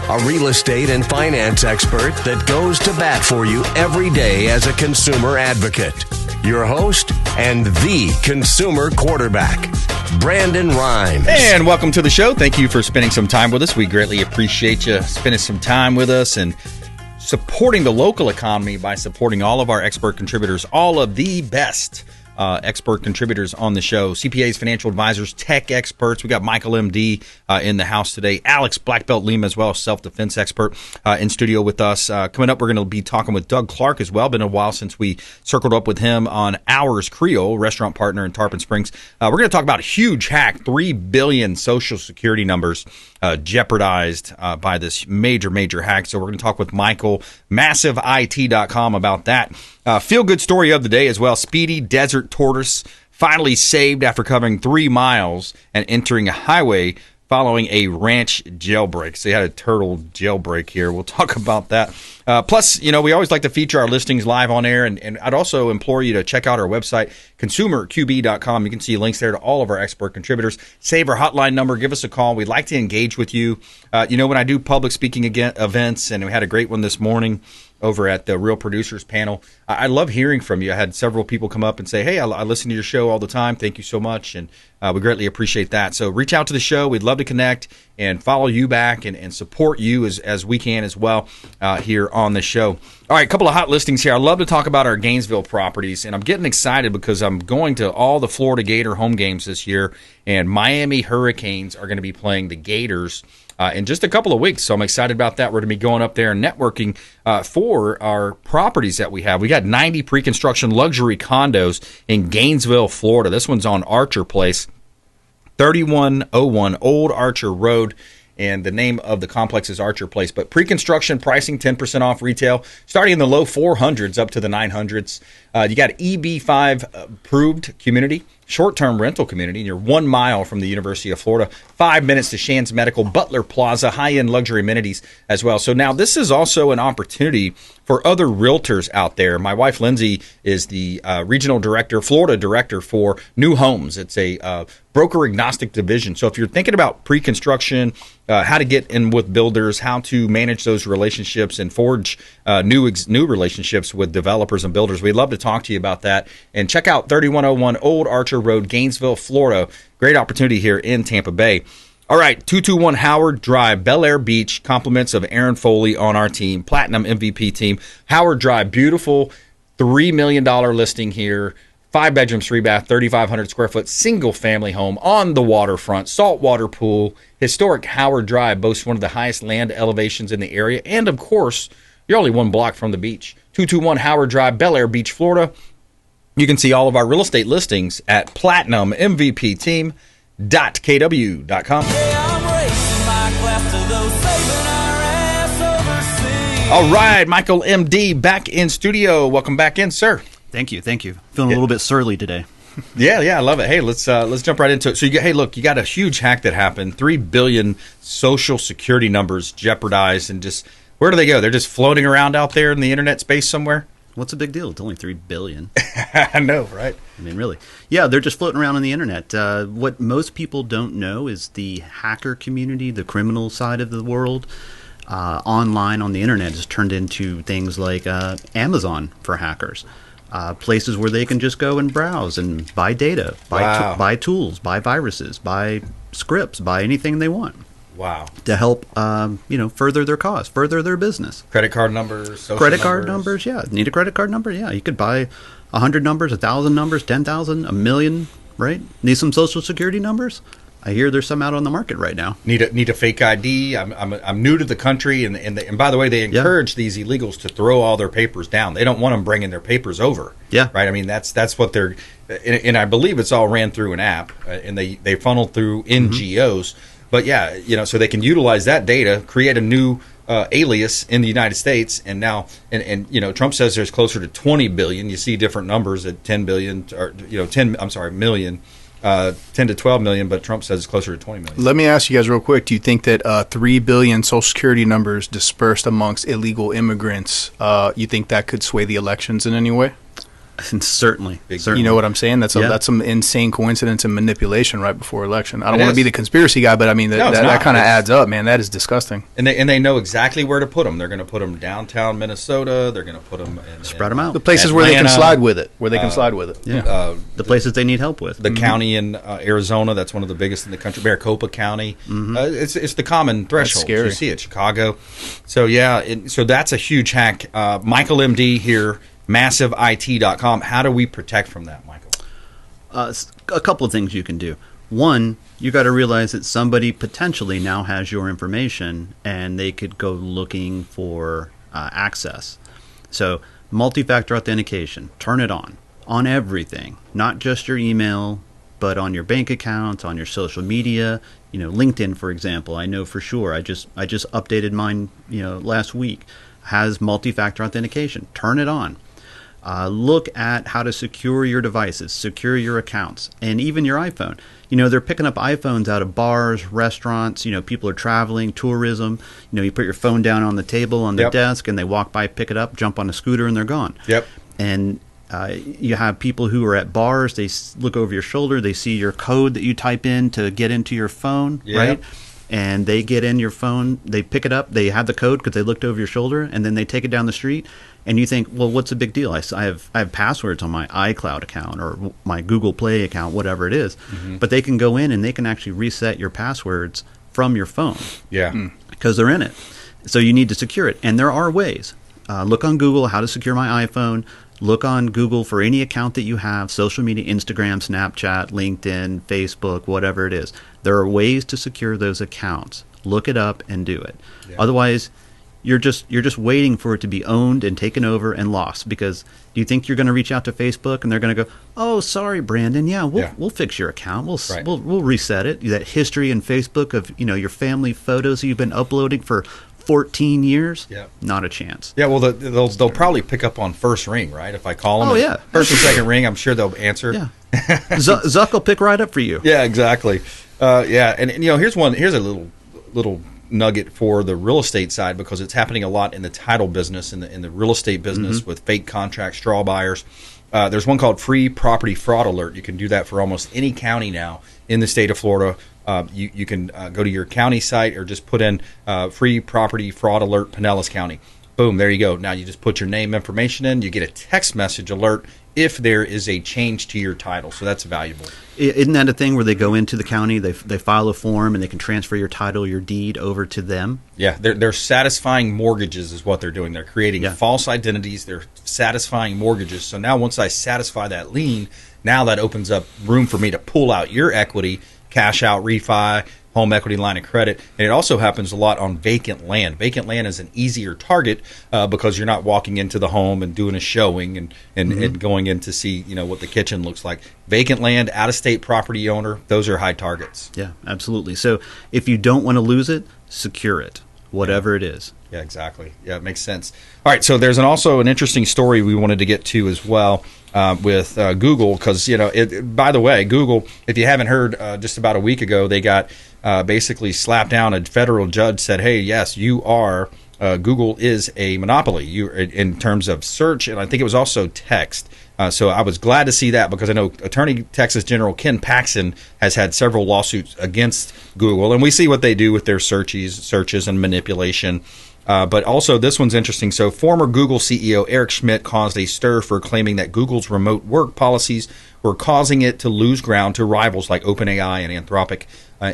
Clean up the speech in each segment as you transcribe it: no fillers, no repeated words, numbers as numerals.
a real estate and finance expert that goes to bat for you every day as a consumer advocate. Your host and the consumer quarterback, Brandon Rimes. And welcome to the show. Thank you for spending some time with us. We greatly appreciate you spending some time with us and supporting the local economy by supporting all of our expert contributors, all of the best expert contributors on the show. CPAs, financial advisors, tech experts. We got Michael Emdy in the house today. Alex, BlackBelt Lima as well, self-defense expert in studio with us. Coming up, we're going to be talking with Doug Clark as well. Been a while since we circled up with him on Ours Creole, restaurant partner in Tarpon Springs. We're going to talk about a huge hack, 3 billion Social Security numbers jeopardized by this major hack. So we're going to talk with Michael, massiveIT.com, about that. Feel-good story of the day as well. Speedy desert tortoise finally saved after covering 3 miles and entering a highway following a ranch jailbreak. So you had a turtle jailbreak here. We'll talk about that. Plus, you know, we always like to feature our listings live on air, and I'd also implore you to check out our website, consumerqb.com. You can see links there to all of our expert contributors. Save our hotline number. Give us a call. We'd like to engage with you. You know, when I do public speaking events, and we had a great one this morning over at the Real Producers panel, I love hearing from you. I had several people come up and say, hey, I listen to your show all the time. Thank you so much. And we greatly appreciate that. So reach out to the show. We'd love to connect and follow you back and support you as we can as well here on the show. All right, a couple of hot listings here. I love to talk about our Gainesville properties, and I'm getting excited because I'm going to all the Florida Gator home games this year, and Miami Hurricanes are going to be playing the Gators in just a couple of weeks. So I'm excited about that. We're going to be going up there and networking for our properties that we have. We got 90 pre-construction luxury condos in Gainesville, Florida. This one's on Archer Place, 3101 Old Archer Road. And the name of the complex is Archer Place. But pre-construction pricing, 10% off retail, starting in the low 400s up to the 900s. You got EB5 approved community, short-term rental community, and you're 1 mile from the University of Florida, 5 minutes to Shands Medical, Butler Plaza, high-end luxury amenities as well. So now this is also an opportunity for other realtors out there. My wife, Lindsay, is the regional director, Florida director for New Homes. It's a broker-agnostic division. So if you're thinking about pre-construction, how to get in with builders, how to manage those relationships and forge new relationships with developers and builders, we'd love to talk to you about that. And check out 3101 Old Archer Road, Gainesville, Florida. Great opportunity here in Tampa Bay. All right, 221 Howard Drive, Bel Air Beach. Compliments of Aaron Foley on our team, Platinum MVP team. Howard Drive, beautiful $3 million listing here. 5 bedrooms, 3 bath, 3,500 square foot, single family home on the waterfront, saltwater pool. Historic Howard Drive boasts one of the highest land elevations in the area. And of course, you're only 1 block from the beach. 221 Howard Drive, Bel Air Beach, Florida. You can see all of our real estate listings at platinummvpteam.kw.com. All right, Michael Emdy back in studio. Welcome back in, sir. Thank you. Feeling a little bit surly today. Yeah, I love it. Hey, let's jump right into it. So, you got a huge hack that happened. 3 billion Social Security numbers jeopardized, and just where do they go? They're just floating around out there in the internet space somewhere. What's a big deal? It's only 3 billion. I know, right? I mean, really. Yeah, they're just floating around on the internet. What most people don't know is the hacker community, the criminal side of the world, online on the internet has turned into things like Amazon for hackers. Places where they can just go and browse and buy data, buy tools, buy viruses, buy scripts, buy anything they want. Wow. To help, further their cause, further their business. Credit card numbers, social credit card numbers, yeah. Need a credit card number? Yeah. You could buy 100 numbers, 1,000 numbers, 10,000, a million, right? Need some Social Security numbers? I hear there's some out on the market right now. Need a fake ID. I'm new to the country, and by the way, they encourage these illegals to throw all their papers down. They don't want them bringing their papers over. Yeah, right. I mean, that's what they're, and I believe it's all ran through an app, and they funnel through NGOs. But yeah, so they can utilize that data, create a new alias in the United States, and now, and Trump says there's closer to 20 billion. You see different numbers at 10 billion, or million. 10 to 12 million, but Trump says it's closer to 20 million. Let me ask you guys real quick. Do you think that 3 billion Social Security numbers dispersed amongst illegal immigrants, you think that could sway the elections in any way? Certainly. You know what I'm saying? That's some insane coincidence and manipulation right before election. I don't want to be the conspiracy guy, but I mean that kind of adds up, man. That is disgusting. And they know exactly where to put them. They're going to put them downtown Minnesota. They're going to put them spread them out. The places Atlanta, where they can slide with it. Yeah. The places they need help with. The county in Arizona, that's one of the biggest in the country. Maricopa County. It's the common threshold. Scary. You see it. Chicago. So so that's a huge hack. Michael Emdy here. MassiveIT.com. How do we protect from that, Michael? A couple of things you can do. One, you got to realize that somebody potentially now has your information and they could go looking for access. So multi-factor authentication, turn it on everything, not just your email, but on your bank accounts, on your social media. LinkedIn, for example, I know for sure. I just updated mine, last week. Has multi-factor authentication. Turn it on. Look at how to secure your devices, secure your accounts, and even your iPhone. They're picking up iPhones out of bars, restaurants. People are traveling, tourism. You put your phone down on the table on the desk, and they walk by, pick it up, jump on a scooter, and they're gone. Yep. And you have people who are at bars. They look over your shoulder. They see your code that you type in to get into your phone, right? And they get in your phone, they pick it up, they have the code because they looked over your shoulder, and then they take it down the street, and you think, well, what's the big deal? I have passwords on my iCloud account or my Google Play account, whatever it is. But they can go in and they can actually reset your passwords from your phone. Yeah. Because they're in it. So you need to secure it. And there are ways. Look on Google, how to secure my iPhone. Look on Google for any account that you have, social media, Instagram, Snapchat, LinkedIn, Facebook, whatever it is. There are ways to secure those accounts. Look it up and do it. Yeah. Otherwise, you're just waiting for it to be owned and taken over and lost. Because do you think you're going to reach out to Facebook and they're going to go, "Oh, sorry, Brandon. Yeah, we'll fix your account. We'll reset it." That history in Facebook of your family photos you've been uploading for 14 years, not a chance. Yeah, well, they'll probably pick up on first ring, right? If I call them, first and second ring, I'm sure they'll answer. Yeah, Zuck will pick right up for you. Yeah, exactly. And here's a little nugget for the real estate side, because it's happening a lot in the title business, in the real estate business with fake contracts, straw buyers. There's one called Free Property Fraud Alert. You can do that for almost any county now in the state of Florida. You can go to your county site or just put in Free Property Fraud Alert, Pinellas County. Boom, there you go. Now you just put your name information in. You get a text message alert if there is a change to your title. So that's valuable. Isn't that a thing where they go into the county, they file a form, and they can transfer your title, your deed over to them? Yeah, they're satisfying mortgages is what they're doing. They're creating false identities. They're satisfying mortgages. So now once I satisfy that lien, now that opens up room for me to pull out your equity, cash out, refi, home equity line of credit. And it also happens a lot on vacant land. Vacant land is an easier target because you're not walking into the home and doing a showing and going in to see what the kitchen looks like. Vacant land, out-of-state property owner, those are high targets. Yeah, absolutely. So if you don't want to lose it, secure it, whatever it is. Yeah, exactly. Yeah, it makes sense. All right, so there's also an interesting story we wanted to get to as well with Google, because, by the way, Google, if you haven't heard, just about a week ago, they got basically slapped down. A federal judge said, hey, yes, you are, Google is a monopoly in terms of search, and I think it was also text. So I was glad to see that, because I know Attorney Texas General Ken Paxton has had several lawsuits against Google, and we see what they do with their searches and manipulation. But also, this one's interesting. So former Google CEO Eric Schmidt caused a stir for claiming that Google's remote work policies were causing it to lose ground to rivals like OpenAI and Anthropic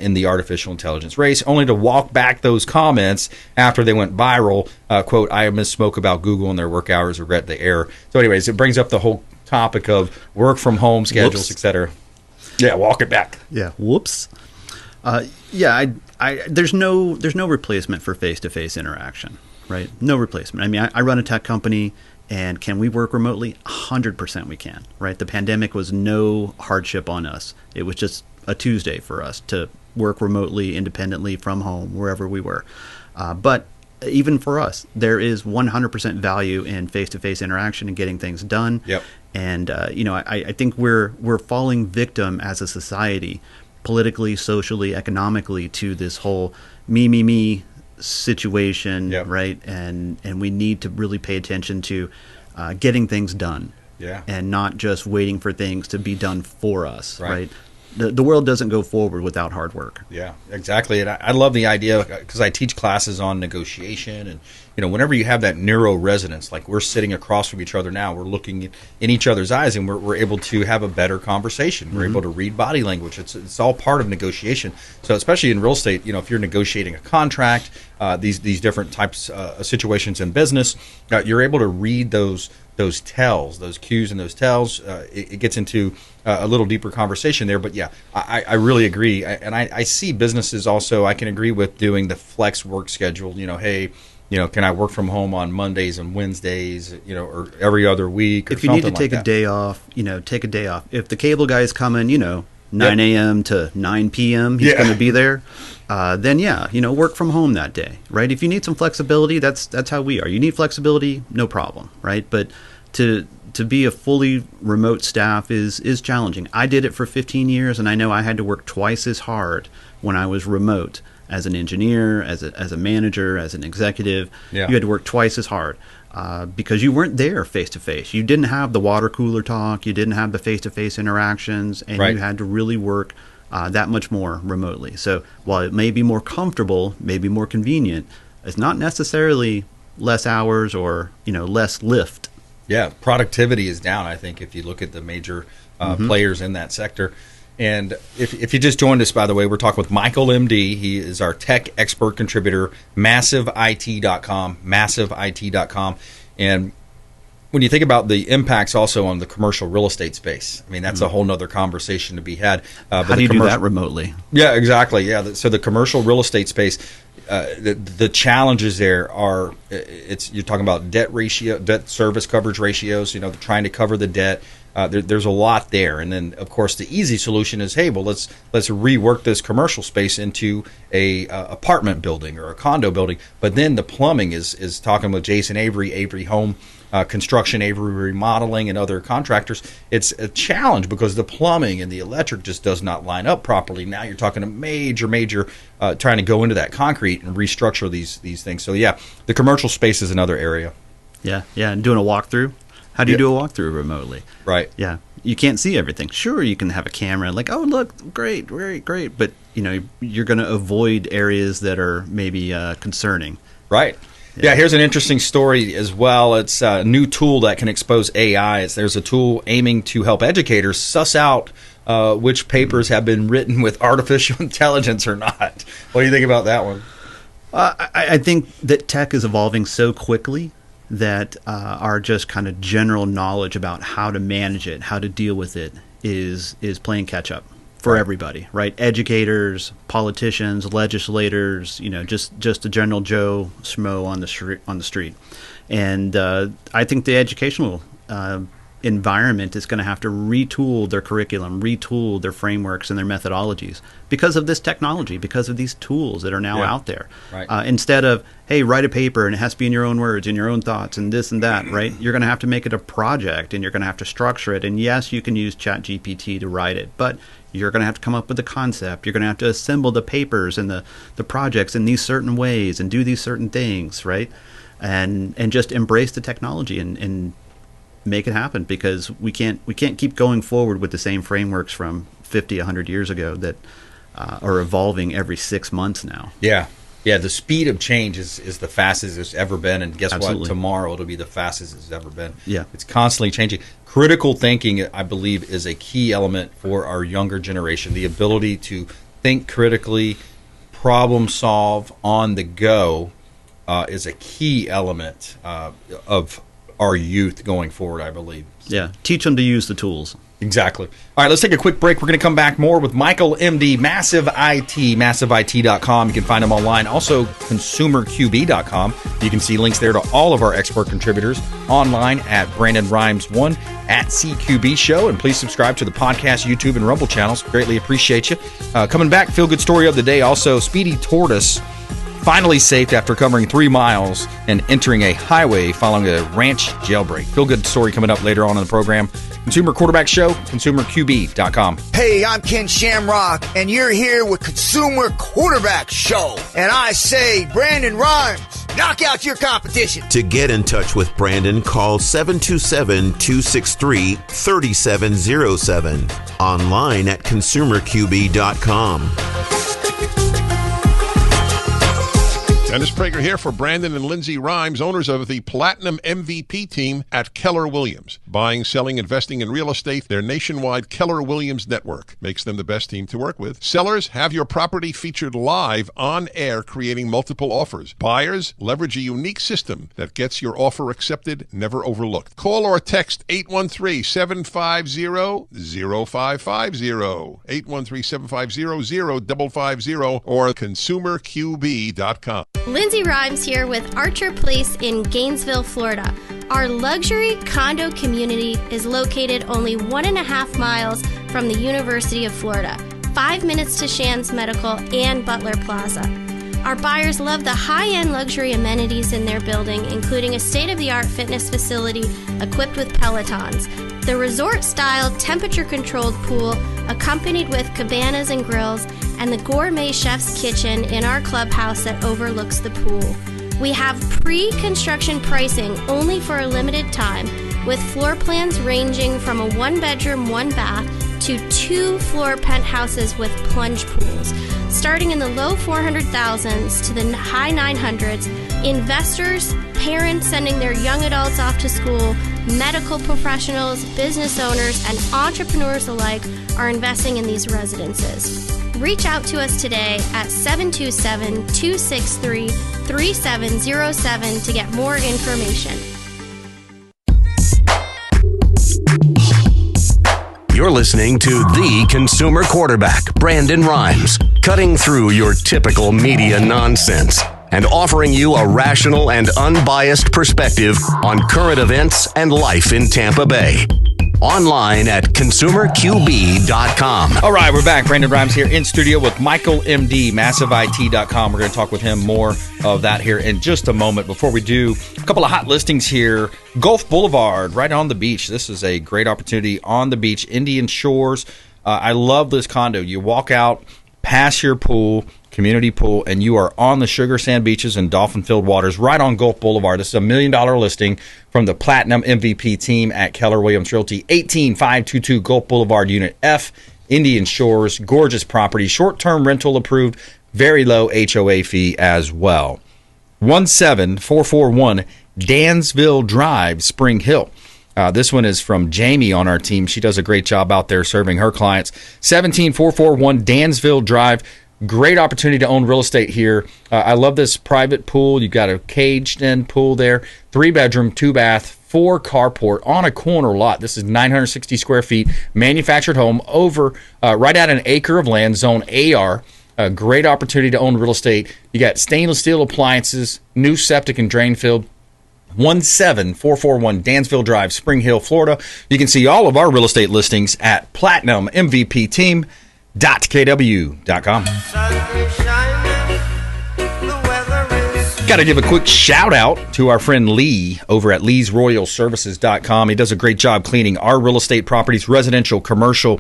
in the artificial intelligence race, only to walk back those comments after they went viral. Quote, "I misspoke about Google and their work hours, regret the error." So anyways, it brings up the whole topic of work from home schedules, etc. Yeah, walk it back. Yeah, whoops. There's no replacement for face-to-face interaction, right? No replacement. I mean, I run a tech company, and can we work remotely? 100% we can, right? The pandemic was no hardship on us. It was just a Tuesday for us to work remotely, independently from home, wherever we were. But even for us, there is 100% value in face-to-face interaction and getting things done. Yep. And I think we're falling victim as a society, politically, socially, economically, to this whole me situation, right? And we need to really pay attention to getting things done. and not just waiting for things to be done for us, right? The world doesn't go forward without hard work. Yeah, exactly. And I love the idea because I teach classes on negotiation. And, whenever you have that neuro resonance, like we're sitting across from each other now, we're looking in each other's eyes and we're able to have a better conversation. We're able to read body language. It's all part of negotiation. So especially in real estate, if you're negotiating a contract, these different types of situations in business, you're able to read those tells, those cues and those tells. It gets into a little deeper conversation there. But yeah, I really agree. And I see businesses also, I can agree with doing the flex work schedule. Hey, can I work from home on Mondays and Wednesdays, or every other week? Or if you need to take a day off, take a day off. If the cable guy is coming, 9 a.m. to 9 p.m., he's going to be there. Then work from home that day, right? If you need some flexibility, that's how we are. You need flexibility, no problem, right? But to be a fully remote staff is challenging. I did it for 15 years, and I know I had to work twice as hard when I was remote as an engineer, as a manager, as an executive. You had to work twice as hard because you weren't there face to face. You didn't have the water cooler talk. You didn't have the face to face interactions, and you had to really work that much more remotely. So while it may be more comfortable, maybe more convenient, it's not necessarily less hours or less lift. Yeah, productivity is down, I think, if you look at the major players in that sector. And if you just joined us, by the way, we're talking with Michael Emdy. He is our tech expert contributor, massiveit.com. And when you think about the impacts also on the commercial real estate space, I mean, that's a whole nother conversation to be had. How do you do that remotely? Yeah, exactly. Yeah. So the commercial real estate space, the challenges there are, you're talking about debt service coverage ratios, trying to cover the debt. There's a lot there. And then, of course, the easy solution is, hey, well, let's rework this commercial space into a apartment building or a condo building. But then the plumbing is talking with Jason Avery Home Construction, Avery Remodeling, and other contractors. It's a challenge because the plumbing and the electric just does not line up properly. Now you're talking a major trying to go into that concrete and restructure these things. So, yeah, the commercial space is another area. Yeah, and doing a walkthrough. How do you do a walkthrough remotely? Right. Yeah. You can't see everything. Sure, you can have a camera like, oh, look, great. But, you're going to avoid areas that are maybe concerning. Right. Yeah, here's an interesting story as well. It's a new tool that can expose AI. There's a tool aiming to help educators suss out which papers have been written with artificial intelligence or not. What do you think about that one? I think that tech is evolving so quickly that our just kind of general knowledge about how to manage it, how to deal with it is playing catch up for everybody, right? Educators, politicians, legislators, just a general Joe Schmo on the street. And I think the educational environment is going to have to retool their curriculum, retool their frameworks and their methodologies because of this technology, because of these tools that are now out there. Right. Instead of, hey, write a paper and it has to be in your own words, in your own thoughts, and this and that, right? You're going to have to make it a project and you're going to have to structure it. And yes, you can use ChatGPT to write it, but you're going to have to come up with the concept. You're going to have to assemble the papers and the projects in these certain ways and do these certain things, right? And just embrace the technology and make it happen, because we can't keep going forward with the same frameworks from 50, 100 years ago that are evolving every 6 months now. Yeah. The speed of change is the fastest it's ever been, and guess what? Tomorrow it'll be the fastest it's ever been. Yeah, it's constantly changing. Critical thinking, I believe, is a key element for our younger generation. The ability to think critically, problem solve on the go, is a key element of our youth going forward, I believe. Yeah, teach them to use the tools. Exactly. All right, let's take a quick break. We're going to come back more with Michael Emdy, Massive IT, massiveit.com. You can find him online. Also, consumerqb.com. You can see links there to all of our expert contributors online at Brimes1 at CQB Show. And please subscribe to the podcast, YouTube, and Rumble channels. Greatly appreciate you. Coming back, feel good story of the day. Also, Speedy Tortoise finally saved after covering 3 miles and entering a highway following a ranch jailbreak. Feel good story coming up later on in the program. Consumer Quarterback Show, consumerqb.com. Hey, I'm Ken Shamrock, and you're here with Consumer Quarterback Show. And I say, Brandon Rhymes, knock out your competition. To get in touch with Brandon, call 727-263-3707. Online at consumerqb.com. Dennis Prager here for Brandon and Lindsay Rhymes, owners of the Platinum MVP team at Keller Williams. Buying, selling, investing in real estate, their nationwide Keller Williams network makes them the best team to work with. Sellers, have your property featured live on air, creating multiple offers. Buyers, leverage a unique system that gets your offer accepted, never overlooked. Call or text 813-750-0550, 813-750-0550, or consumerqb.com. Lindsay Rhymes here with Archer Place in Gainesville, Florida. Our luxury condo community is located only 1.5 miles from the University of Florida, 5 minutes to Shands Medical and Butler Plaza. Our buyers love the high-end luxury amenities in their building, including a state-of-the-art fitness facility equipped with Pelotons, the resort-style temperature-controlled pool accompanied with cabanas and grills, and the gourmet chef's kitchen in our clubhouse that overlooks the pool. We have pre-construction pricing only for a limited time, with floor plans ranging from a 1-bedroom, 1-bath to 2-floor penthouses with plunge pools. Starting in the low 400,000s to the high 900s, investors, parents sending their young adults off to school, medical professionals, business owners, and entrepreneurs alike are investing in these residences. Reach out to us today at 727-263-3707 to get more information. You're listening to the Consumer Quarterback, Brandon Rhymes, cutting through your typical media nonsense and offering you a rational and unbiased perspective on current events and life in Tampa Bay. Online at consumerqb.com. All right, we're back. Brandon Rhymes here in studio with Michael Emdy, massiveit.com. We're going to talk with him more of that here in just a moment. Before we do, a couple of hot listings here. Gulf Boulevard, right on the beach. This is a great opportunity on the beach, Indian Shores. I love this condo. You walk out past your pool, community pool, and you are on the sugar sand beaches and dolphin-filled waters right on Gulf Boulevard. This is a $1 million listing from the Platinum MVP team at Keller Williams Realty. 18522 Gulf Boulevard, Unit F, Indian Shores. Gorgeous property, short-term rental approved, very low HOA fee as well. 17441 Dansville Drive, Spring Hill. This one is from Jamie on our team. She does a great job out there serving her clients. 17441 Dansville Drive. Great opportunity to own real estate here. I love this private pool. You've got a caged-in pool there. 3-bedroom, 2-bath, 4 carport on a corner lot. This is 960 square feet, manufactured home over right at an acre of land, zone AR. A great opportunity to own real estate. You got stainless steel appliances, new septic and drain field. 17441 Dansville Drive, Spring Hill, Florida. You can see all of our real estate listings at platinummvpteam.kw.com. Got to give a quick shout out to our friend Lee over at leesroyalservices.com. He does a great job cleaning our real estate properties, residential, commercial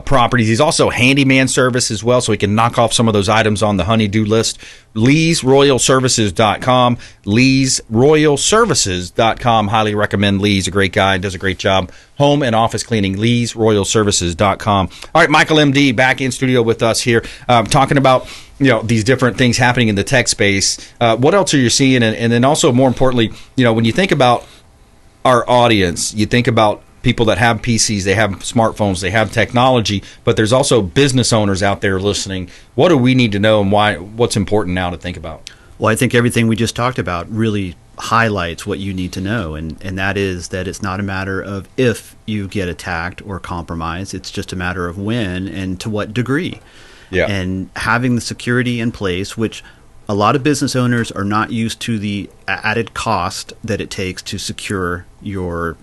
properties. He's also handyman service as well, so he can knock off some of those items on the honey-do list. leesroyalservices.com. leesroyalservices.com. Highly recommend Lee. He's a great guy. Does a great job. Home and office cleaning. leesroyalservices.com. All right, Michael Emdy back in studio with us here, talking about these different things happening in the tech space. What else are you seeing? And then also, more importantly, when you think about our audience, you think about people that have PCs, they have smartphones, they have technology, but there's also business owners out there listening. What do we need to know, and what's important now to think about? Well, I think everything we just talked about really highlights what you need to know, and that is that it's not a matter of if you get attacked or compromised. It's just a matter of when and to what degree. Yeah. And having the security in place, which a lot of business owners are not used to the added cost that it takes to secure your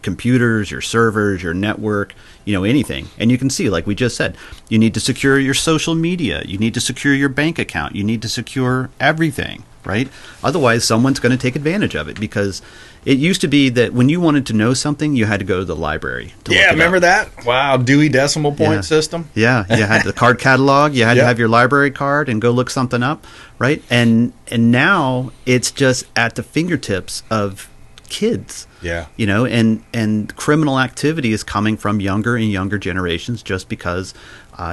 computers, your servers, your network, anything. And you can see, like we just said, you need to secure your social media. You need to secure your bank account. You need to secure everything, right? Otherwise, someone's going to take advantage of it, because it used to be that when you wanted to know something, you had to go to the library to look it remember up. that? Wow, Dewey Decimal Point system. Yeah, you had the card catalog. You had to have your library card and go look something up, right? And now it's just at the fingertips of kids. Yeah. And criminal activity is coming from younger and younger generations just because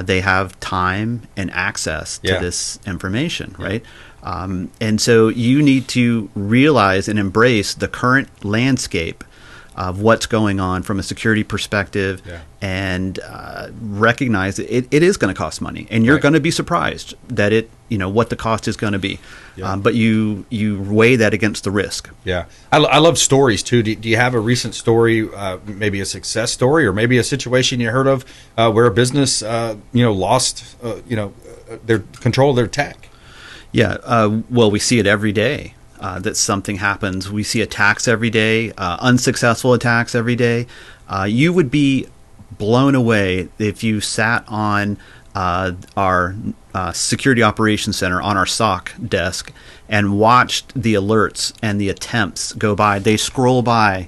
they have time and access to this information, right? And so you need to realize and embrace the current landscape of what's going on from a security perspective, and recognize that it is going to cost money, and you're going to be surprised that what the cost is going to be. But you weigh that against the risk. Yeah. I love stories too. Do you have a recent story, maybe a success story, or maybe a situation you heard of where a business lost their control of their tech? Yeah, well, we see it every day that something happens. We see attacks every day, unsuccessful attacks every day. You would be blown away if you sat on our Security Operations Center, on our SOC desk, and watched the alerts and the attempts go by. They scroll by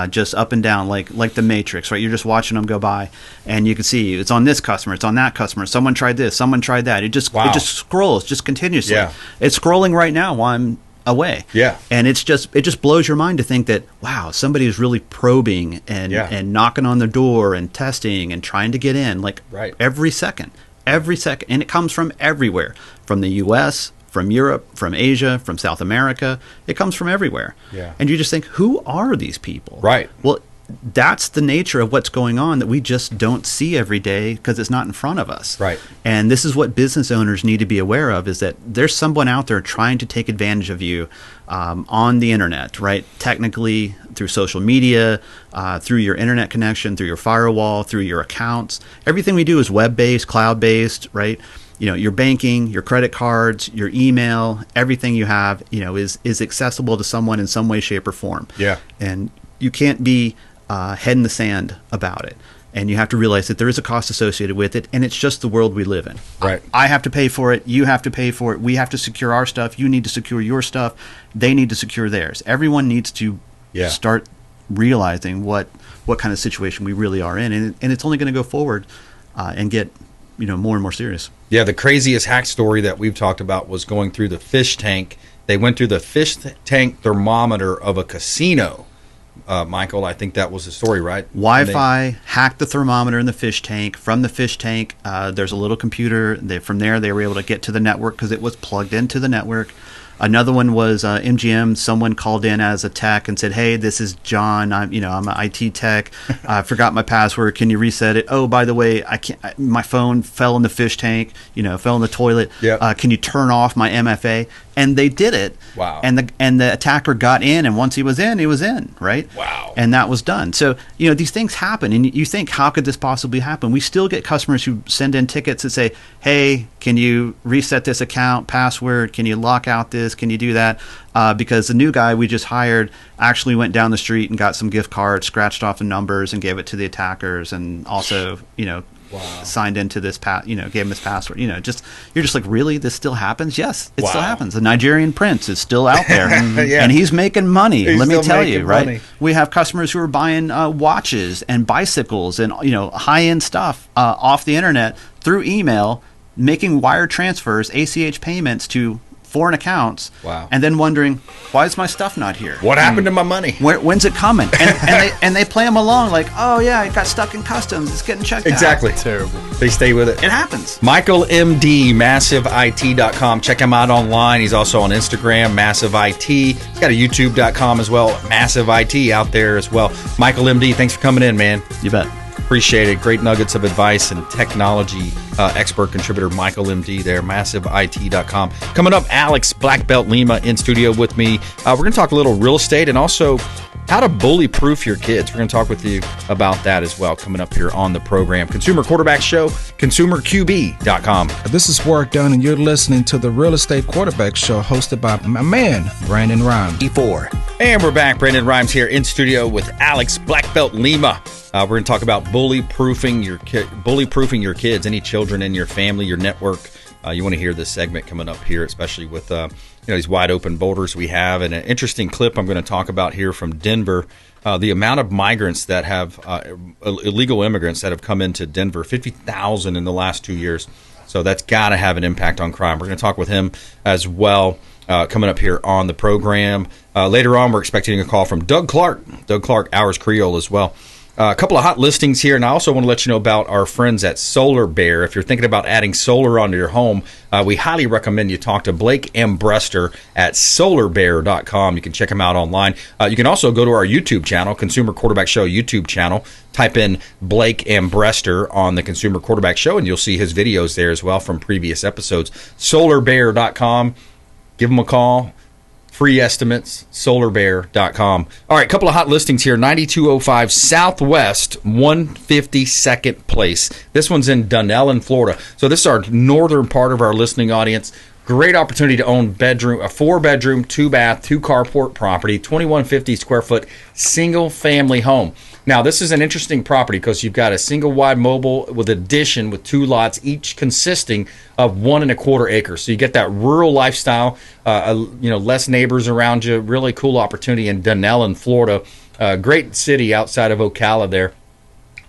just up and down like the Matrix, right? You're just watching them go by, and you can see it's on this customer, it's on that customer. Someone tried this, someone tried that. It just scrolls just continuously. Yeah. It's scrolling right now while I'm away. Yeah. And it just blows your mind to think that, wow, somebody is really probing and knocking on the door and testing and trying to get in every second. And it comes from everywhere, from the US, from Europe, from Asia, from South America. It comes from everywhere. Yeah. And you just think, who are these people? Right. Well, that's the nature of what's going on that we just don't see every day because it's not in front of us. Right. And this is what business owners need to be aware of, is that there's someone out there trying to take advantage of you on the internet, right? Technically, through social media, through your internet connection, through your firewall, through your accounts. Everything we do is web-based, cloud-based, right? Your banking, your credit cards, your email, everything you have, is accessible to someone in some way, shape, or form. Yeah. And you can't be head in the sand about it. And you have to realize that there is a cost associated with it, and it's just the world we live in. Right. I have to pay for it. You have to pay for it. We have to secure our stuff. You need to secure your stuff. They need to secure theirs. Everyone needs to start realizing what kind of situation we really are in, and it's only going to go forward and get more and more serious. Yeah, the craziest hack story that we've talked about was going through the fish tank. They went through the fish tank thermometer of a casino. Michael, I think that was the story, right? Wi-Fi hacked the thermometer in the fish tank. From the fish tank, there's a little computer. From there, they were able to get to the network because it was plugged into the network. Another one was MGM. Someone called in as a tech and said, "Hey, this is John. I'm an IT tech. I forgot my password. Can you reset it? Oh, by the way, I can't. My phone fell in the fish tank. Fell in the toilet. Yep. Can you turn off my MFA?" And they did it. Wow. And the attacker got in, and once he was in, right? Wow. And that was done. So these things happen, and you think, how could this possibly happen? We still get customers who send in tickets that say, "Hey, can you reset this account password? Can you lock out this? Can you do that?" Because the new guy we just hired actually went down the street and got some gift cards, scratched off the numbers, and gave it to the attackers, and also signed into this gave him his password. You're just like, really? This still happens? Yes, it still happens. The Nigerian prince is still out there, and he's making money. Let me tell you, right? Money. We have customers who are buying watches and bicycles and high-end stuff off the internet through email, making wire transfers, ACH payments to foreign accounts. Wow. And then wondering, why is my stuff not here? What happened to my money? When's it coming? And they play them along like, oh yeah, it got stuck in customs. It's getting checked out. Exactly. Terrible. They stay with it. It happens. Michael Emdy, massiveit.com. Check him out online. He's also on Instagram, Massive IT. He's got a YouTube.com as well, Massive IT out there as well. Michael Emdy, thanks for coming in, man. You bet. Appreciate it. Great nuggets of advice and technology expert contributor Michael Emdy there, massiveit.com. Coming up, Alex, BlackBelt Lima in studio with me. We're going to talk a little real estate and also how to bully-proof your kids. We're going to talk with you about that as well coming up here on the program. Consumer Quarterback Show, consumerqb.com. This is Warwick Dunn, and you're listening to the Real Estate Quarterback Show hosted by my man, Brandon Rhymes. E4. And we're back. Brandon BRimes here in studio with Alex BlackBelt Lima. We're going to talk about bully-proofing your kids, any children in your family, your network. You want to hear this segment coming up here, especially with these wide open boulders we have. And an interesting clip I'm going to talk about here from Denver. The amount of migrants that have illegal immigrants that have come into Denver, 50,000 in the last 2 years. So that's got to have an impact on crime. We're going to talk with him as well. Coming up here on the program. Later on, we're expecting a call from Doug Clark. Doug Clark, Ours Creole as well. A couple of hot listings here, and I also want to let you know about our friends at Solar Bear. If you're thinking about adding solar onto your home, we highly recommend you talk to Blake M. Brester at solarbear.com. You can check him out online. You can also go to our YouTube channel, Consumer Quarterback Show YouTube channel. Type in Blake M. Brester on the Consumer Quarterback Show, and you'll see his videos there as well from previous episodes. Solarbear.com. Give them a call. Free estimates, solarbear.com. All right, a couple of hot listings here. 9205 Southwest 152nd Place. This one's in Dunellen, Florida. So this is our northern part of our listening audience. Great opportunity to own a 4-bedroom, 2-bath, 2-carport property, 2150 square foot single family home. Now, this is an interesting property because you've got a single wide mobile with addition with 2 lots, each consisting of 1.25 acres. So you get that rural lifestyle, less neighbors around you. Really cool opportunity in Dunellen, Florida. Great city outside of Ocala there.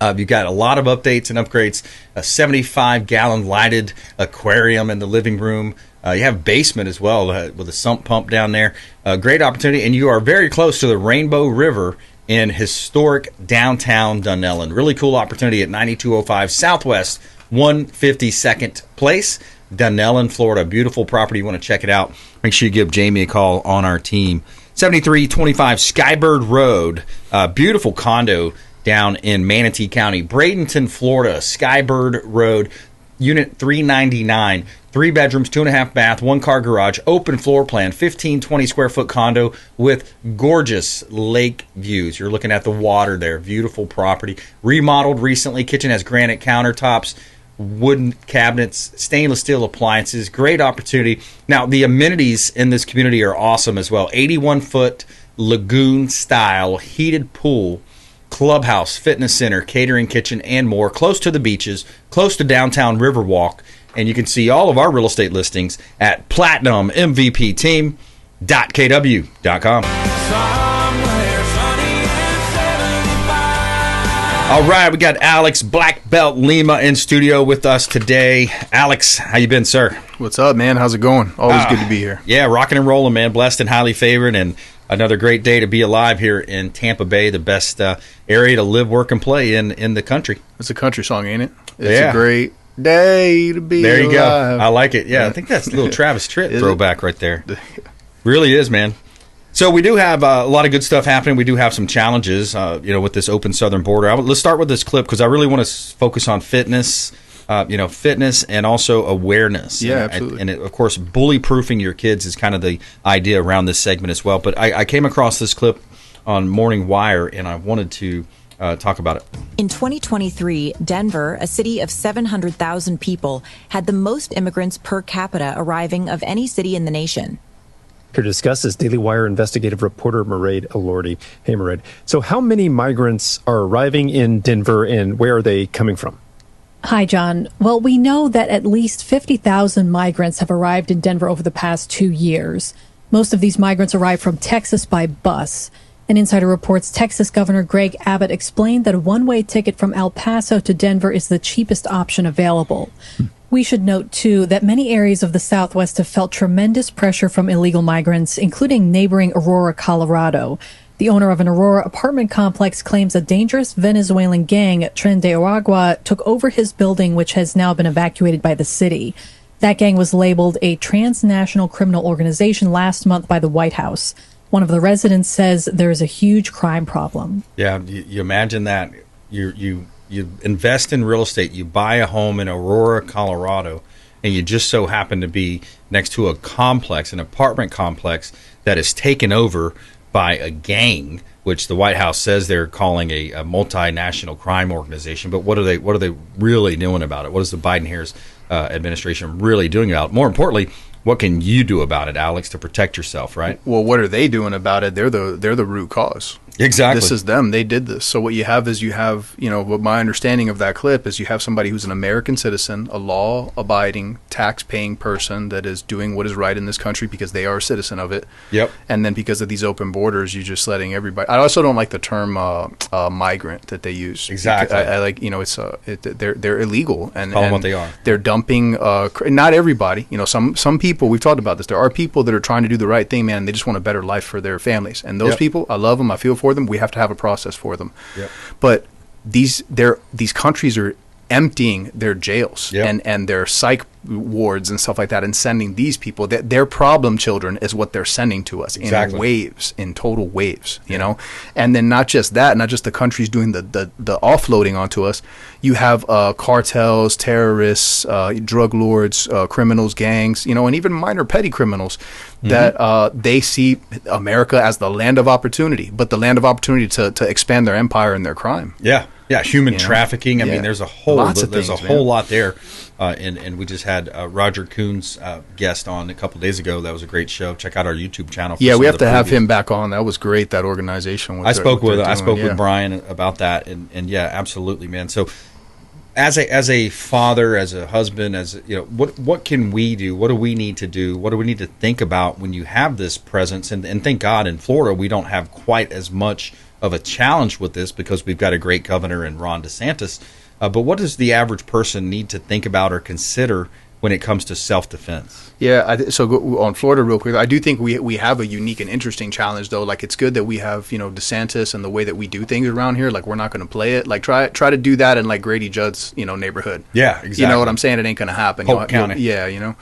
You've got a lot of updates and upgrades. A 75-gallon lighted aquarium in the living room. You have basement as well with a sump pump down there. Great opportunity, and you are very close to the Rainbow River in historic downtown Dunellen. Really cool opportunity at 9205 Southwest 152nd Place, Dunellen, Florida. Beautiful property. You want to check it out. Make sure you give Jamie a call on our team. 7325 Skybird Road. Beautiful condo down in Manatee County. Bradenton, Florida. Skybird Road. Unit 399. 3 bedrooms, 2.5 bath, 1-car garage, open floor plan, 20 square foot condo with gorgeous lake views. You're looking at the water there. Beautiful property. Remodeled recently. Kitchen has granite countertops, wooden cabinets, stainless steel appliances. Great opportunity. Now, the amenities in this community are awesome as well. 81-foot lagoon style heated pool, clubhouse, fitness center, catering kitchen, and more. Close to the beaches, close to downtown Riverwalk. And you can see all of our real estate listings at platinummvpteam.kw.com. All right, we got Alex BlackBelt Lima in studio with us today. Alex, how you been, sir? What's up, man? How's it going? Always good to be here. Yeah, rocking and rolling, man. Blessed and highly favored, and another great day to be alive here in Tampa Bay, the best area to live, work, and play in the country. It's a country song, ain't it? It's a great day to be alive. There you go. I like it. Yeah, I think that's a little Travis Tritt throwback right there. Really is, man. So we do have a lot of good stuff happening. We do have some challenges, with this open southern border. Let's start with this clip because I really want to focus on fitness, fitness and also awareness. Yeah, absolutely. And of course, bully-proofing your kids is kind of the idea around this segment as well. But I came across this clip on Morning Wire, and I wanted to talk about it. In 2023, Denver, a city of 700,000 people, had the most immigrants per capita arriving of any city in the nation. Here to discuss this, Daily Wire investigative reporter Mairead Elordi. Hey, Mairead. So how many migrants are arriving in Denver, and where are they coming from? Hi, John. Well, we know that at least 50,000 migrants have arrived in Denver over the past 2 years. Most of these migrants arrived from Texas by bus. An insider reports Texas Governor Greg Abbott explained that a one-way ticket from El Paso to Denver is the cheapest option available. We should note, too, that many areas of the Southwest have felt tremendous pressure from illegal migrants, including neighboring Aurora, Colorado. The owner of an Aurora apartment complex claims a dangerous Venezuelan gang, Tren de Aragua, took over his building, which has now been evacuated by the city. That gang was labeled a transnational criminal organization last month by the White House. One of the residents says there is a huge crime problem. Yeah, you imagine that. You invest in real estate, you buy a home in Aurora, Colorado, and you just so happen to be next to a complex, an apartment complex that is taken over by a gang, which the White House says they're calling a multinational crime organization. But what are they really doing about it? What is the Biden-Harris administration really doing about it? More importantly, what can you do about it, Alex, to protect yourself, right? Well, what are they doing about it? They're the root cause. Exactly. This is them. They did this. So what you have is what my understanding of that clip is, you have somebody who's an American citizen, a law-abiding, tax-paying person that is doing what is right in this country because they are a citizen of it. Yep. And then because of these open borders, you're just letting everybody. I also don't like the term migrant that they use. Exactly. I like, they're illegal and Call them what they are. They're dumping. Not everybody. Some people. We've talked about this. There are people that are trying to do the right thing, man. And they just want a better life for their families. And those people, I love them. I feel for them. We have to have a process for them. Yep. But these countries are emptying their jails and their psych wards and stuff like that, and sending these people, their problem children is what they're sending to us in waves, in total waves, and then not just the countries doing the offloading onto us. You have cartels, terrorists, drug lords, criminals, gangs, and even minor petty criminals that they see America as the land of opportunity, but the land of opportunity to expand their empire and their crime. Yeah, human trafficking. I mean, there's a whole lot there, and we just had Roger Coon's guest on a couple days ago. That was a great show. Check out our YouTube channel. Yeah, we have to have him back on. That was great. That organization. I spoke with Brian about that, and yeah, absolutely, man. So, as a father, as a husband, what can we do? What do we need to do? What do we need to think about when you have this presence? And thank God in Florida we don't have quite as much of a challenge with this because we've got a great governor in Ron DeSantis. But what does the average person need to think about or consider when it comes to self-defense? Yeah, so on Florida real quick, I do think we have a unique and interesting challenge, though. Like, it's good that we have, DeSantis and the way that we do things around here. Like, we're not going to play it. Like, try to do that in, like, Grady Judd's, neighborhood. Yeah, exactly. You know what I'm saying? It ain't going to happen. Polk County. Yeah,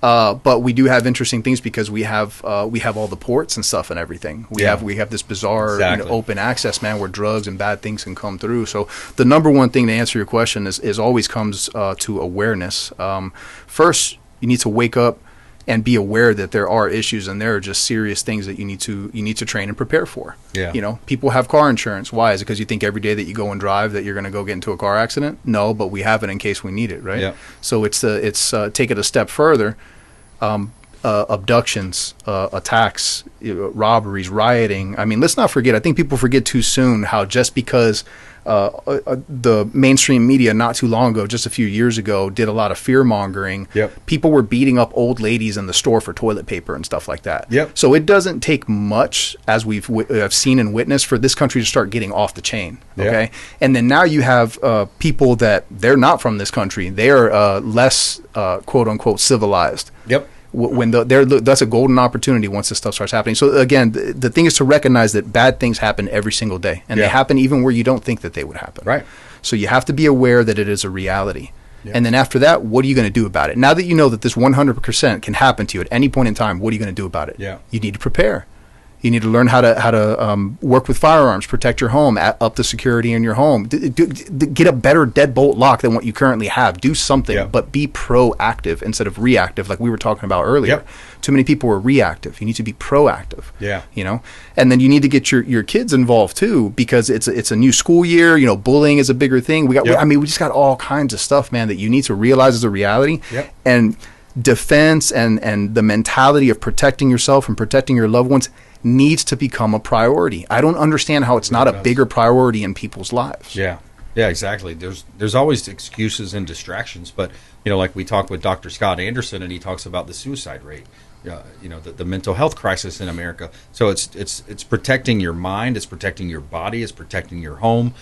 but we do have interesting things because we have all the ports and stuff and everything. We have this bizarre open access, man, where drugs and bad things can come through. So the number one thing to answer your question is always comes to awareness. First, you need to wake up and be aware that there are issues and there are just serious things that you need to train and prepare for. Yeah. People have car insurance. Why? Is it because you think every day that you go and drive that you're going to go get into a car accident? No, but we have it in case we need it, right? Yeah. So it's take it a step further. Abductions, attacks, robberies, rioting. I mean, let's not forget. I think people forget too soon how just because the mainstream media not too long ago, just a few years ago, did a lot of fear mongering. Yep. People were beating up old ladies in the store for toilet paper and stuff like that. Yep. So it doesn't take much, as have seen and witnessed, for this country to start getting off the chain. Okay. Yep. And then now you have people that they're not from this country. They are less quote unquote civilized. Yep. When that's a golden opportunity once this stuff starts happening. So again, the thing is to recognize that bad things happen every single day, and they happen even where you don't think that they would happen. Right. So you have to be aware that it is a reality. Yeah. And then after that, what are you going to do about it? Now that you know that this 100% can happen to you at any point in time, what are you going to do about it? Yeah. You need to prepare. You need to learn how to work with firearms, protect your home, up the security in your home. Get a better deadbolt lock than what you currently have. Do something, but be proactive instead of reactive, like we were talking about earlier. Yep. Too many people are reactive. You need to be proactive. Yeah. And then you need to get your kids involved too, because it's a new school year. Bullying is a bigger thing. We just got all kinds of stuff, man, that you need to realize is a reality. Yep. And defense and the mentality of protecting yourself and protecting your loved ones needs to become a priority. I don't understand how it's not a bigger priority in people's lives. Yeah, exactly. There's always excuses and distractions, but like we talked with Dr. Scott Anderson, and he talks about the suicide rate, the mental health crisis in America. So it's protecting your mind, it's protecting your body, it's protecting your home.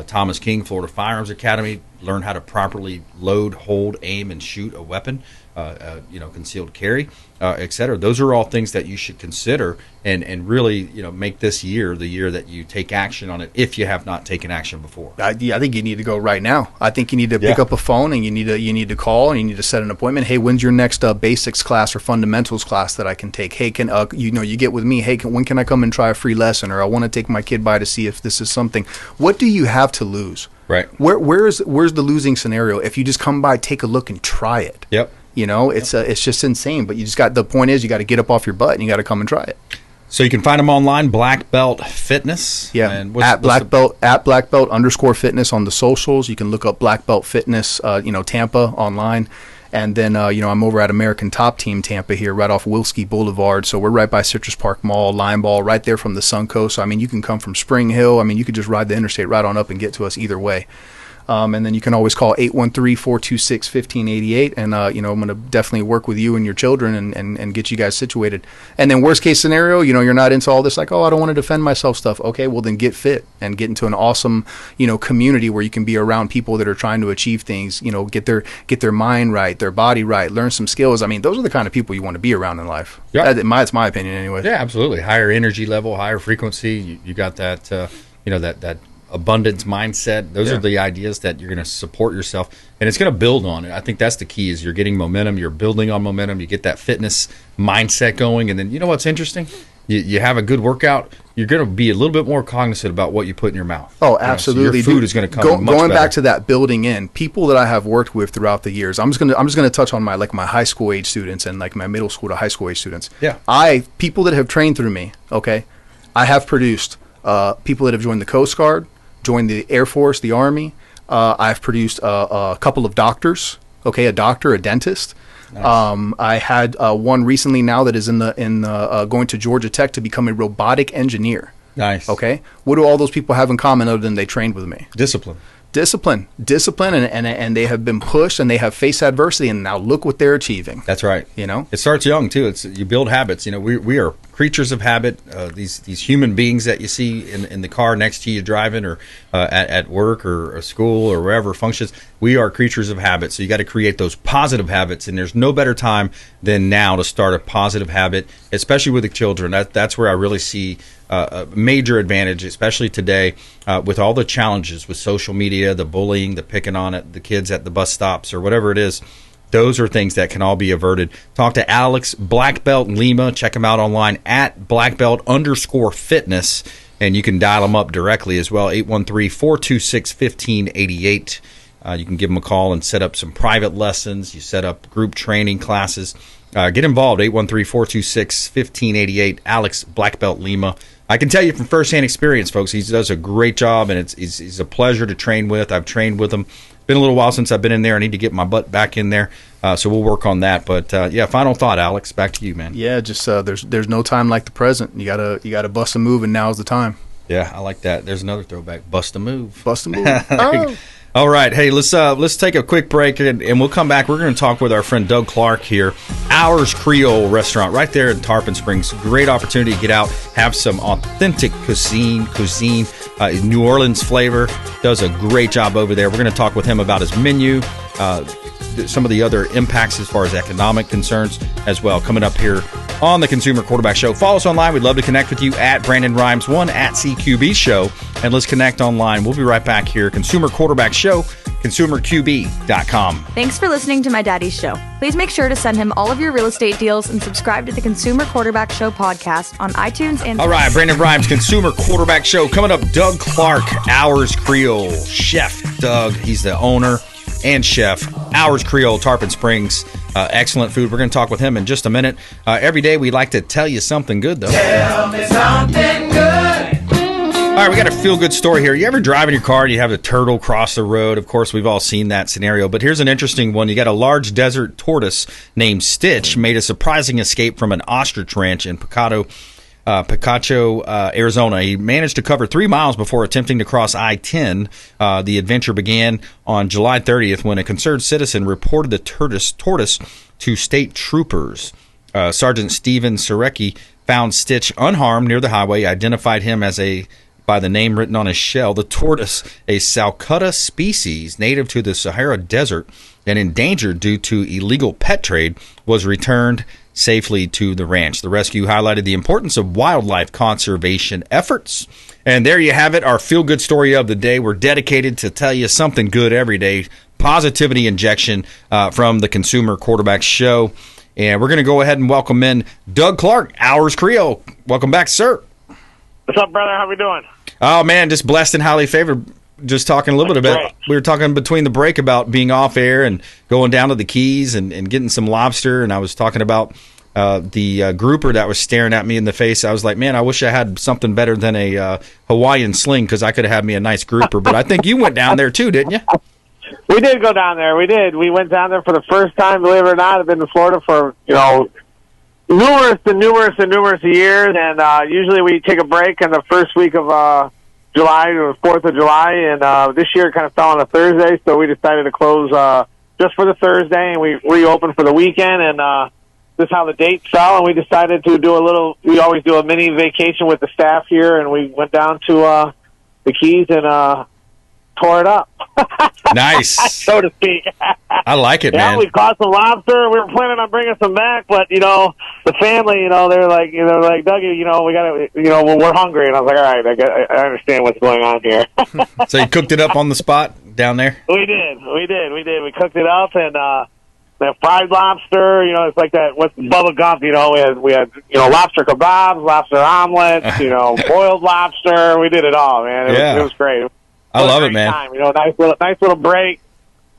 Thomas King, Florida Firearms Academy, learn how to properly load, hold, aim, and shoot a weapon. Concealed carry, etc. Those are all things that you should consider and really, make this year the year that you take action on it if you have not taken action before. I think you need to go right now. I think you need to pick up a phone and you need to call and you need to set an appointment. Hey, when's your next basics class or fundamentals class that I can take? Hey, can you get with me? Hey, when can I come and try a free lesson? Or I want to take my kid by to see if this is something. What do you have to lose? Right. Where's the losing scenario if you just come by, take a look, and try it? Yep. It's just insane. But the point is you got to get up off your butt and you got to come and try it. So you can find them online, BlackBelt Fitness. Yeah, and at BlackBelt _fitness on the socials. You can look up BlackBelt Fitness, Tampa online. And then, I'm over at American Top Team Tampa here, right off Wilski Boulevard. So we're right by Citrus Park Mall, Limeball, right there from the Suncoast. So, you can come from Spring Hill. You could just ride the interstate right on up and get to us either way. And then you can always call 813-426-1588. And, I'm going to definitely work with you and your children and get you guys situated. And then worst case scenario, you're not into all this like, I don't want to defend myself stuff. Okay, well then get fit and get into an awesome, community where you can be around people that are trying to achieve things, get their mind right, their body right, learn some skills. Those are the kind of people you want to be around in life. Yeah. That's my opinion anyway. Yeah, absolutely. Higher energy level, higher frequency. You got that, that abundance mindset. Those are the ideas that you're going to support yourself, and it's going to build on it. I think that's the key, is you're getting momentum, you're building on momentum, you get that fitness mindset going, and then what's interesting? You have a good workout, you're going to be a little bit more cognizant about what you put in your mouth. Oh, absolutely. So your food is going to come much going better. Back to that building in, people that I have worked with throughout the years, I'm just going to touch on my high school age students and my middle school to high school age students. Yeah. People that have trained through me, okay, I have produced people that have joined the Coast Guard, joined the Air Force, the Army. I've produced a couple of doctors. Okay, a doctor, a dentist. Nice. I had one recently now that is going to Georgia Tech to become a robotic engineer. Nice. Okay, what do all those people have in common other than they trained with me? Discipline, and they have been pushed and they have faced adversity, and now look what they're achieving. That's right. It starts young too. You build habits. We are creatures of habit. These human beings that you see in the car next to you driving, or at work or school or wherever functions, we are creatures of habit. So you got to create those positive habits, and there's no better time than now to start a positive habit, especially with the children. That's where I really see a major advantage, especially today, with all the challenges with social media, the bullying, the picking on it, the kids at the bus stops or whatever it is. Those are things that can all be averted. Talk to Alex, BlackBelt in Lima. Check him out online at BlackBelt_fitness, and you can dial him up directly as well, 813-426-1588. You can give him a call and set up some private lessons. You set up group training classes. Get involved, 813-426-1588, Alex, BlackBelt Lima. I can tell you from firsthand experience, folks, he does a great job, and he's a pleasure to train with. I've trained with him. Been a little while since I've been in there. I need to get my butt back in there, so we'll work on that. But final thought, Alex, back to you, man. Yeah, just there's no time like the present. You gotta bust a move, and now's the time. Yeah, I like that. There's another throwback. Bust a move. Bust a move. Oh. All right, hey, let's take a quick break, and we'll come back. We're going to talk with our friend Doug Clark here. Ours Creole restaurant right there in Tarpon Springs. Great opportunity to get out, have some authentic cuisine, New Orleans flavor. Does a great job over there. We're going to talk with him about his menu, some of the other impacts as far as economic concerns as well, coming up here on the Consumer Quarterback Show. Follow us online. We'd love to connect with you at Brandon Rimes 1 at CQB Show, and let's connect online. We'll be right back here. Consumer Quarterback Show, consumerqb.com. Thanks for listening to my daddy's show. Please make sure to send him all of your real estate deals and subscribe to the Consumer Quarterback Show podcast on iTunes and... All right, Brandon Rimes, Consumer Quarterback Show. Coming up, Doug Clark, Ours Creole. Chef Doug, he's the owner and chef, Ours Creole, Tarpon Springs. Excellent food. We're going to talk with him in just a minute. Every day we like to tell you something good, though. Tell me something good. All right, we got a feel-good story here. You ever drive in your car and you have a turtle cross the road? Of course, we've all seen that scenario. But here's an interesting one. You got a large desert tortoise named Stitch made a surprising escape from an ostrich ranch in Picacho, Arizona. He managed to cover 3 miles before attempting to cross I-10. The adventure began on July 30th when a concerned citizen reported the tortoise to state troopers. Sergeant Stephen Surecki found Stitch unharmed near the highway, identified him by the name written on his shell. The tortoise, a Salcutta species native to the Sahara Desert and endangered due to illegal pet trade, was returned safely to the ranch. The rescue highlighted the importance of wildlife conservation efforts. And there you have it, our feel-good story of the day. We're dedicated to tell you something good every day. Positivity injection from the Consumer Quarterback Show. And we're going to go ahead and welcome in Doug Clark, Ours Creole. Welcome back, sir. What's up, brother? How we doing? Oh, man, just blessed and highly favored. Just talking a little bit about, we were talking between the break about being off air and going down to the Keys and getting some lobster. And I was talking about the grouper that was staring at me in the face. I was like, man, I wish I had something better than a Hawaiian sling, because I could have had me a nice grouper. But I think you went down there too, didn't you? We did go down there. We did. We went down there for the first time, believe it or not. I've been to Florida for, numerous years, and usually we take a break in the first week of July, or 4th of July, and this year it kind of fell on a Thursday, so we decided to close just for the Thursday, and we reopened for the weekend, and this is how the date fell, and we decided to do we always do a mini vacation with the staff here, and we went down to the Keys and tore it up. Nice. So to speak. I like it, man. Yeah, we caught some lobster. We were planning on bringing some back, but, the family, they're like, Dougie, we got to, we're hungry. And I was like, all right, I understand what's going on here. So you cooked it up on the spot down there? We did. We cooked it up, and that fried lobster, it's like that, what's Bubba Gump, we had lobster kebabs, lobster omelets, boiled lobster. We did it all, man. It was great. I love it, man. Time. Nice little break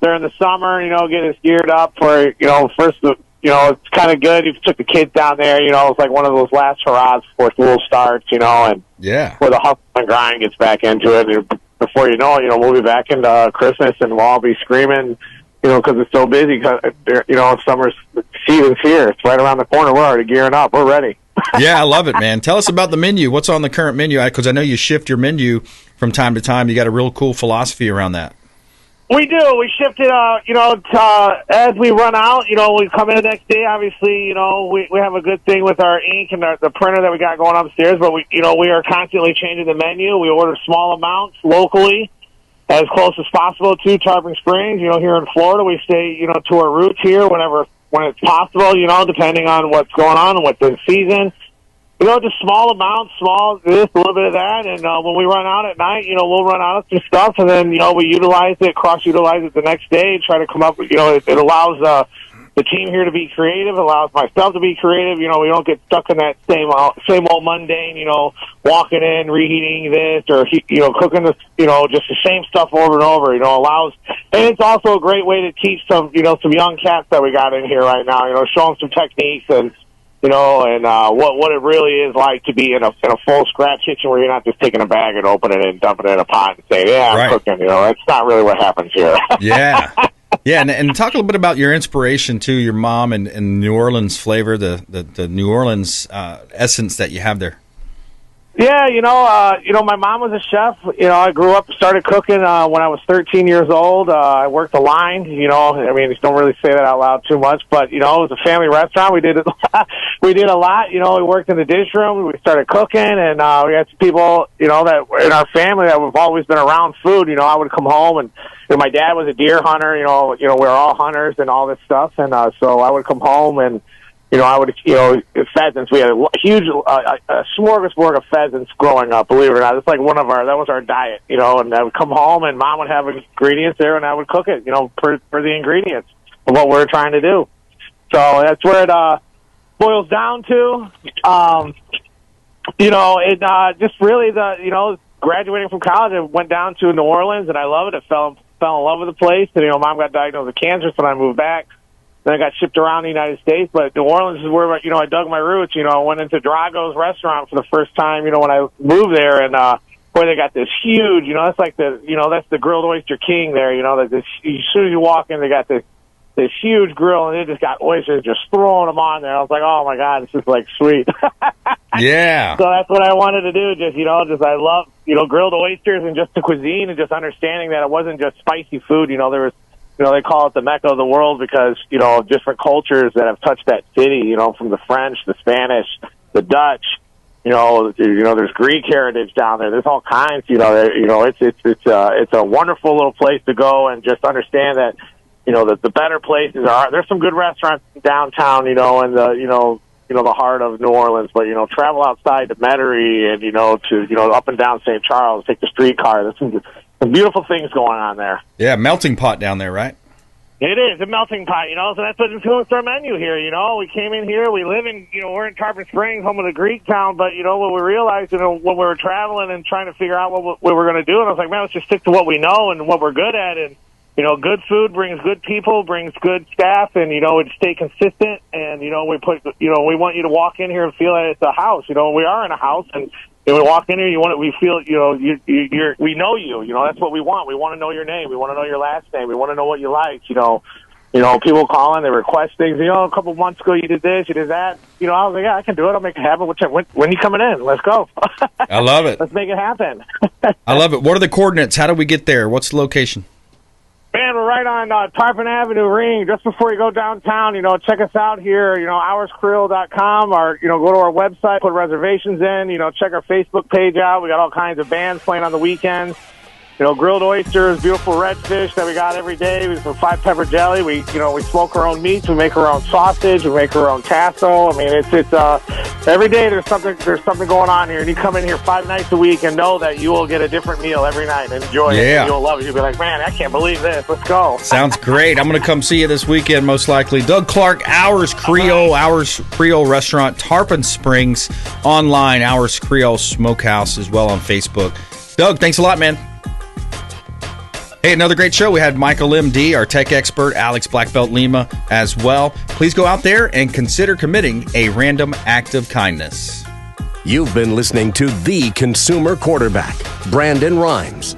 during the summer. Get us geared up for first. It's kind of good. You took the kids down there. It's like one of those last hurrahs before school starts. And before the hustle and grind gets back into it. And before you know it, we'll be back into Christmas, and we'll all be screaming. Because it's so busy. Summer's season's here. It's right around the corner. We're already gearing up. We're ready. Yeah, I love it, man. Tell us about the menu. What's on the current menu? Because I know you shift your menu from time to time. You got a real cool philosophy around that. We do. We shift it, as we run out, we come in the next day. Obviously, we have a good thing with our ink and the printer that we got going upstairs, but we are constantly changing the menu. We order small amounts locally, as close as possible to Tarpon Springs. Here in Florida, we stay, to our roots here when it's possible, depending on what's going on and what's in season. Just small amounts, this, a little bit of that, and when we run out at night, we'll run out of some stuff, and then, we utilize it, cross-utilize it the next day, and try to come up, it allows the team here to be creative, it allows myself to be creative, we don't get stuck in that same old mundane, walking in, reheating this, or, cooking this, just the same stuff over and over, allows, and it's also a great way to teach some young cats that we got in here right now, show them some techniques and, what it really is like to be in a full scrap kitchen where you're not just taking a bag and opening it and dumping it in a pot and saying, I'm cooking, that's not really what happens here. Yeah. Yeah, and talk a little bit about your inspiration, too, your mom and New Orleans flavor, the New Orleans essence that you have there. Yeah, my mom was a chef. I grew up, started cooking when I was 13 years old. I worked the line, you don't really say that out loud too much, but, it was a family restaurant. We did it. We did a lot. We worked in the dish room. We started cooking, and we had some people, that in our family that have always been around food. I would come home, and my dad was a deer hunter. We're all hunters and all this stuff, and so I would come home and. Pheasants. We had a huge a smorgasbord of pheasants growing up, believe it or not. It's like that was our diet, and I would come home and Mom would have ingredients there and I would cook it, for the ingredients of what we're trying to do. So that's where it boils down to. Just really graduating from college, I went down to New Orleans and I love it. I fell in love with the place. And, Mom got diagnosed with cancer, so I moved back. Then I got shipped around the United States, but New Orleans is where, I dug my roots. I went into Drago's restaurant for the first time, when I moved there, and, boy, they got this huge, that's like that's the grilled oyster king there, as soon as you walk in, they got this huge grill, and they just got oysters just throwing them on there. I was like, oh my God, this is like sweet. Yeah. So that's what I wanted to do, I love, grilled oysters and just the cuisine and just understanding that it wasn't just spicy food, there was, they call it the Mecca of the world because, of different cultures that have touched that city, from the French, the Spanish, the Dutch, there's Greek heritage down there. There's all kinds, it's a wonderful little place to go and just understand that, that the better places there's some good restaurants downtown, and the heart of New Orleans, but, travel outside to Metairie and, to, up and down St. Charles, take the streetcar. There's some beautiful things going on there. Yeah, melting pot down there, right? It is a melting pot, so that's what influenced our menu here, We came in here, we live in, we're in Tarpon Springs, home of the Greek town, but, what we realized, when we were traveling and trying to figure out what we were going to do, and I was like, man, let's just stick to what we know and what we're good at, and, good food brings good people, brings good staff, and, it stay consistent, and, we want you to walk in here and feel that it's a house, we are in a house, and, we walk in here, we feel, we know you. That's what we want. We want to know your name. We want to know your last name. We want to know what you like. People call in, they request things. A couple months ago you did this, you did that. I was like, yeah, I can do it. I'll make it happen. When you coming in? Let's go. I love it. Let's make it happen. I love it. What are the coordinates? How do we get there? What's the location? Man, we're right on Tarpon Avenue Ring, just before you go downtown. Check us out here, hourscreole.com, or, go to our website, put reservations in, check our Facebook page out. We got all kinds of bands playing on the weekends. Grilled oysters, beautiful redfish that we got every day. We have 5 pepper jelly. We smoke our own meats. We make our own sausage. We make our own tasso. I mean, it's every day there's something going on here. And you come in here 5 nights a week and know that you will get a different meal every night and enjoy it. And you'll love it. You'll be like, man, I can't believe this. Let's go. Sounds great. I'm going to come see you this weekend, most likely. Doug Clark, Hours Creole, Hours Creole Restaurant, Tarpon Springs, online, Hours Creole Smokehouse as well on Facebook. Doug, thanks a lot, man. Hey, another great show. We had Michael Emdy, our tech expert, Alex BlackBelt Lima as well. Please go out there and consider committing a random act of kindness. You've been listening to The Consumer Quarterback, Brandon Rimes.